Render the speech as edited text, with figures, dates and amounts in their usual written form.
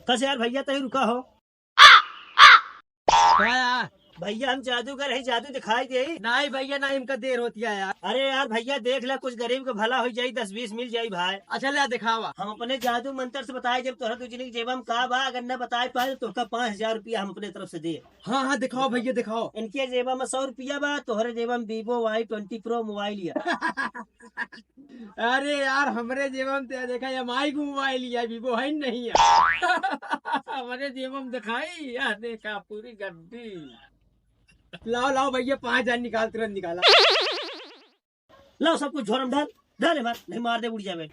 कस यार भैया तही रुका हो। क्या? भैया हम जादूगर है, जादू दिखाई दे। नहीं भैया नहीं, इनका देर होती है यार। अरे यार भैया देख ले, कुछ गरीब का भला हो जाई, 10-20 मिल जाई भाई। अच्छा ले दिखावा। हम अपने जादू मंत्र से बताए, जब तोहरा तुझे जेबम का बा, अगर न बताए पाए तो तोहका 5,000 रुपया हम अपने तरफ से दे। हाँ हाँ दिखाओ भैया दिखाओ। इनके जेबा में 100 रुपया बा, तोहरे जेबा में वीवो Y20 प्रो मोबाइल लिया। अरे यार हमरे जेबम ते देखा एमआई को मोबाइल लिया, वीवो है नहीं यार। हमारे जेबम दिखाई यार, देखा पूरी गड्डी। लाओ लाओ भैया 5,000 निकाल, तुरंत निकाला। लो सब कुछ झोरम डाल डाले बात नहीं, मार दे उड़ जावे।